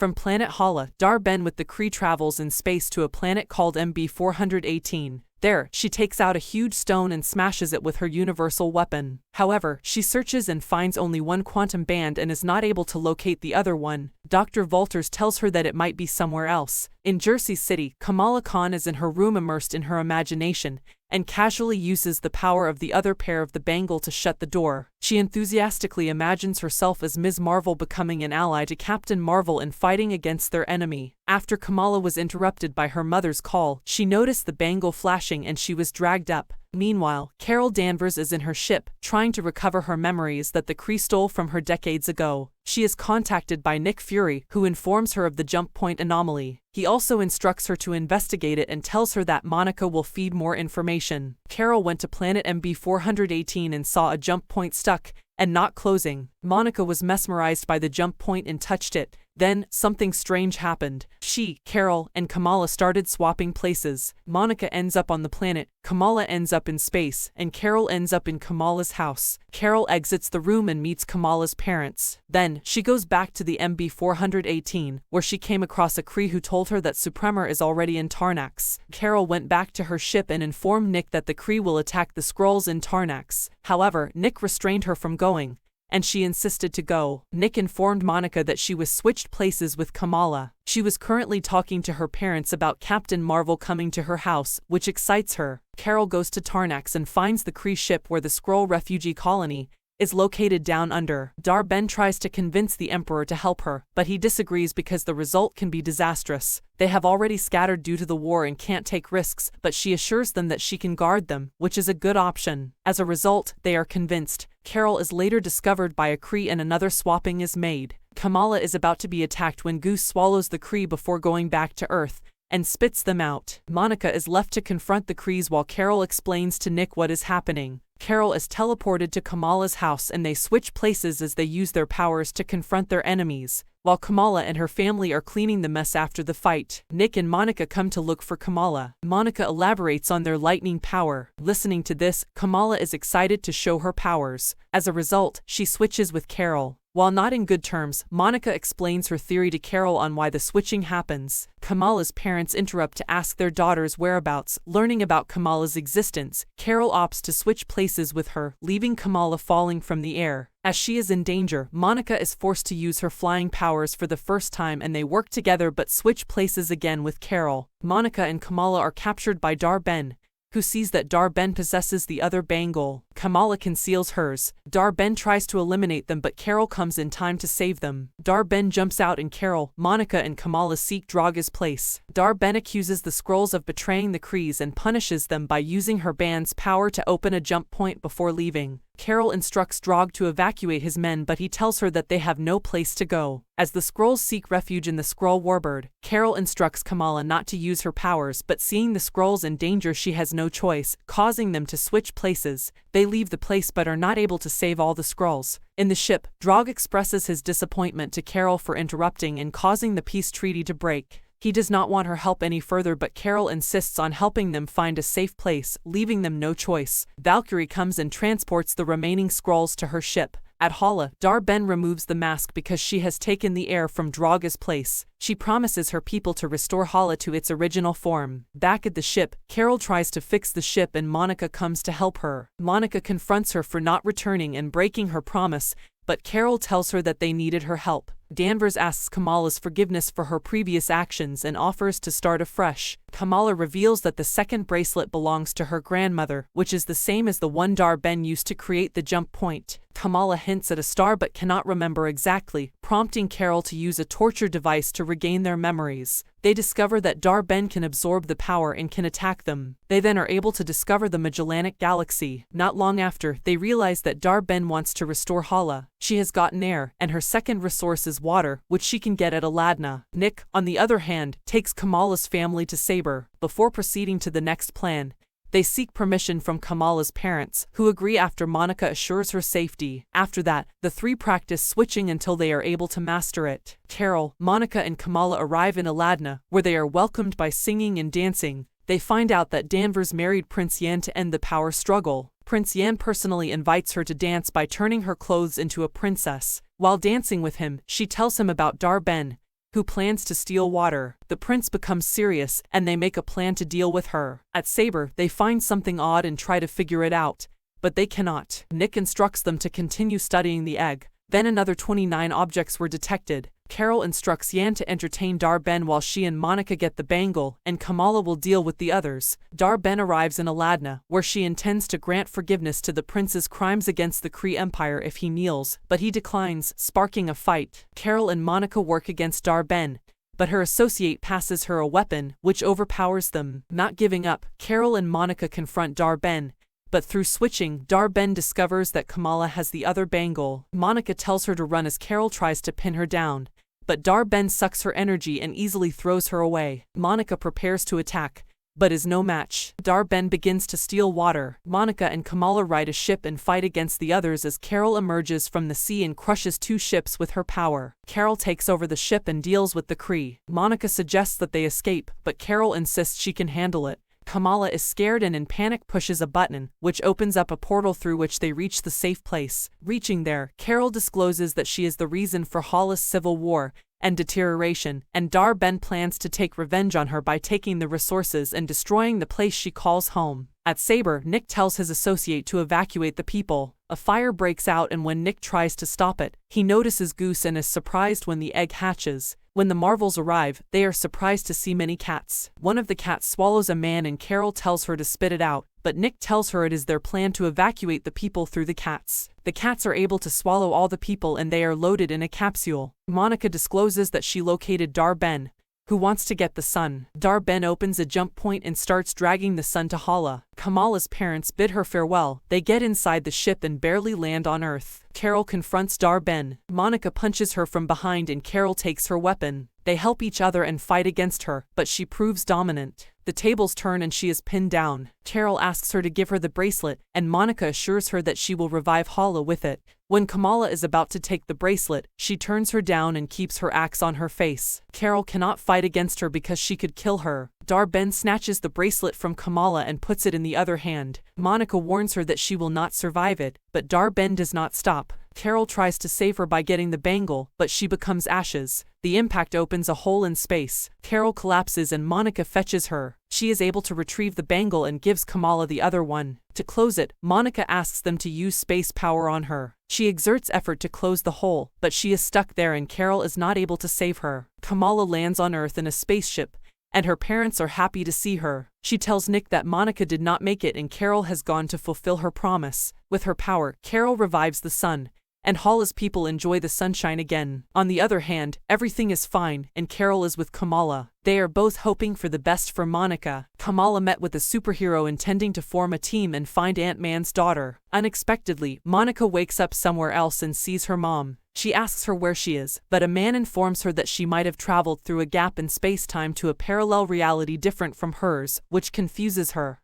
From planet Hala, Dar-Ben with the Kree travels in space to a planet called MB-418. There, she takes out a huge stone and smashes it with her universal weapon. However, she searches and finds only one quantum band and is not able to locate the other one. Dr. Walters tells her that it might be somewhere else. In Jersey City, Kamala Khan is in her room immersed in her imagination, and casually uses the power of the other pair of the bangle to shut the door. She enthusiastically imagines herself as Ms. Marvel becoming an ally to Captain Marvel in fighting against their enemy. After Kamala was interrupted by her mother's call, she noticed the bangle flashing and she was dragged up. Meanwhile, Carol Danvers is in her ship, trying to recover her memories that the Kree stole from her decades ago. She is contacted by Nick Fury, who informs her of the jump point anomaly. He also instructs her to investigate it and tells her that Monica will feed more information. Carol went to planet MB-418 and saw a jump point stuck and not closing. Monica was mesmerized by the jump point and touched it. Then, something strange happened. She, Carol, and Kamala started swapping places. Monica ends up on the planet, Kamala ends up in space, and Carol ends up in Kamala's house. Carol exits the room and meets Kamala's parents. Then, she goes back to the MB-418, where she came across a Kree who told her that Supremor is already in Tarnax. Carol went back to her ship and informed Nick that the Kree will attack the Skrulls in Tarnax. However, Nick restrained her from going, and she insisted to go. Nick informed Monica that she was switched places with Kamala. She was currently talking to her parents about Captain Marvel coming to her house, which excites her. Carol goes to Tarnax and finds the Kree ship where the Skrull refugee colony is located down under. Dar-Ben tries to convince the Emperor to help her, but he disagrees because the result can be disastrous. They have already scattered due to the war and can't take risks, but she assures them that she can guard them, which is a good option. As a result, they are convinced. Carol is later discovered by a Kree and another swapping is made. Kamala is about to be attacked when Goose swallows the Kree before going back to Earth and spits them out. Monica is left to confront the Krees while Carol explains to Nick what is happening. Carol is teleported to Kamala's house and they switch places as they use their powers to confront their enemies. While Kamala and her family are cleaning the mess after the fight, Nick and Monica come to look for Kamala. Monica elaborates on their lightning power. Listening to this, Kamala is excited to show her powers. As a result, she switches with Carol. While not in good terms, Monica explains her theory to Carol on why the switching happens. Kamala's parents interrupt to ask their daughter's whereabouts. Learning about Kamala's existence, Carol opts to switch places with her, leaving Kamala falling from the air. As she is in danger, Monica is forced to use her flying powers for the first time and they work together but switch places again with Carol. Monica and Kamala are captured by Dar-Ben, who sees that Dar-Ben possesses the other bangle. Kamala conceals hers. Dar-Ben tries to eliminate them but Carol comes in time to save them. Dar-Ben jumps out and Carol, Monica and Kamala seek Draga's place. Dar-Ben accuses the Skrulls of betraying the Krees and punishes them by using her band's power to open a jump point before leaving. Carol instructs Drog to evacuate his men but he tells her that they have no place to go. As the Skrulls seek refuge in the Skrull warbird, Carol instructs Kamala not to use her powers but seeing the Skrulls in danger she has no choice, causing them to switch places. They leave the place but are not able to save all the Skrulls. In the ship, Drog expresses his disappointment to Carol for interrupting and causing the peace treaty to break. He does not want her help any further but Carol insists on helping them find a safe place, leaving them no choice. Valkyrie comes and transports the remaining Skrulls to her ship. At Hala, Dar-Ben removes the mask because she has taken the air from Draga's place. She promises her people to restore Hala to its original form. Back at the ship, Carol tries to fix the ship and Monica comes to help her. Monica confronts her for not returning and breaking her promise, but Carol tells her that they needed her help. Danvers asks Kamala's forgiveness for her previous actions and offers to start afresh. Kamala reveals that the second bracelet belongs to her grandmother, which is the same as the one Dar-Ben used to create the jump point. Kamala hints at a star but cannot remember exactly, prompting Carol to use a torture device to regain their memories. They discover that Dar-Ben can absorb the power and can attack them. They then are able to discover the Magellanic Galaxy. Not long after, they realize that Dar-Ben wants to restore Hala. She has gotten air, and her second resource is water, which she can get at Aladna. Nick, on the other hand, takes Kamala's family to Saber. Before proceeding to the next plan, they seek permission from Kamala's parents, who agree after Monica assures her safety. After that, the three practice switching until they are able to master it. Carol, Monica and Kamala arrive in Aladna, where they are welcomed by singing and dancing. They find out that Danvers married Prince Yan to end the power struggle. Prince Yan personally invites her to dance by turning her clothes into a princess. While dancing with him, she tells him about Dar-Ben, who plans to steal water. The prince becomes serious, and they make a plan to deal with her. At Saber, they find something odd and try to figure it out, but they cannot. Nick instructs them to continue studying the egg. Then another 29 objects were detected. Carol instructs Yan to entertain Dar-Ben while she and Monica get the bangle, and Kamala will deal with the others. Dar-Ben arrives in Aladna, where she intends to grant forgiveness to the prince's crimes against the Kree Empire if he kneels, but he declines, sparking a fight. Carol and Monica work against Dar-Ben, but her associate passes her a weapon, which overpowers them. Not giving up, Carol and Monica confront Dar-Ben, but through switching, Dar-Ben discovers that Kamala has the other bangle. Monica tells her to run as Carol tries to pin her down, but Dar-Ben sucks her energy and easily throws her away. Monica prepares to attack, but is no match. Dar-Ben begins to steal water. Monica and Kamala ride a ship and fight against the others as Carol emerges from the sea and crushes 2 ships with her power. Carol takes over the ship and deals with the Kree. Monica suggests that they escape, but Carol insists she can handle it. Kamala is scared and in panic pushes a button, which opens up a portal through which they reach the safe place. Reaching there, Carol discloses that she is the reason for Hollis' civil war and deterioration, and Dar-Ben plans to take revenge on her by taking the resources and destroying the place she calls home. At Saber, Nick tells his associate to evacuate the people. A fire breaks out, and when Nick tries to stop it, he notices Goose and is surprised when the egg hatches. When the Marvels arrive, they are surprised to see many cats. One of the cats swallows a man and Carol tells her to spit it out, but Nick tells her it is their plan to evacuate the people through the cats. The cats are able to swallow all the people and they are loaded in a capsule. Monica discloses that she located Dar-Ben, who wants to get the sun. Dar-Ben opens a jump point and starts dragging the sun to Hala. Kamala's parents bid her farewell. They get inside the ship and barely land on Earth. Carol confronts Dar-Ben. Monica punches her from behind and Carol takes her weapon. They help each other and fight against her, but she proves dominant. The tables turn and she is pinned down. Carol asks her to give her the bracelet, and Monica assures her that she will revive Hala with it. When Kamala is about to take the bracelet, she turns her down and keeps her axe on her face. Carol cannot fight against her because she could kill her. Dar-Ben snatches the bracelet from Kamala and puts it in the other hand. Monica warns her that she will not survive it, but Dar-Ben does not stop. Carol tries to save her by getting the bangle, but she becomes ashes. The impact opens a hole in space. Carol collapses and Monica fetches her. She is able to retrieve the bangle and gives Kamala the other one. To close it, Monica asks them to use space power on her. She exerts effort to close the hole, but she is stuck there and Carol is not able to save her. Kamala lands on Earth in a spaceship, and her parents are happy to see her. She tells Nick that Monica did not make it and Carol has gone to fulfill her promise. With her power, Carol revives the sun, and Hala's people enjoy the sunshine again. On the other hand, everything is fine, and Carol is with Kamala. They are both hoping for the best for Monica. Kamala met with a superhero intending to form a team and find Ant-Man's daughter. Unexpectedly, Monica wakes up somewhere else and sees her mom. She asks her where she is, but a man informs her that she might have traveled through a gap in space-time to a parallel reality different from hers, which confuses her.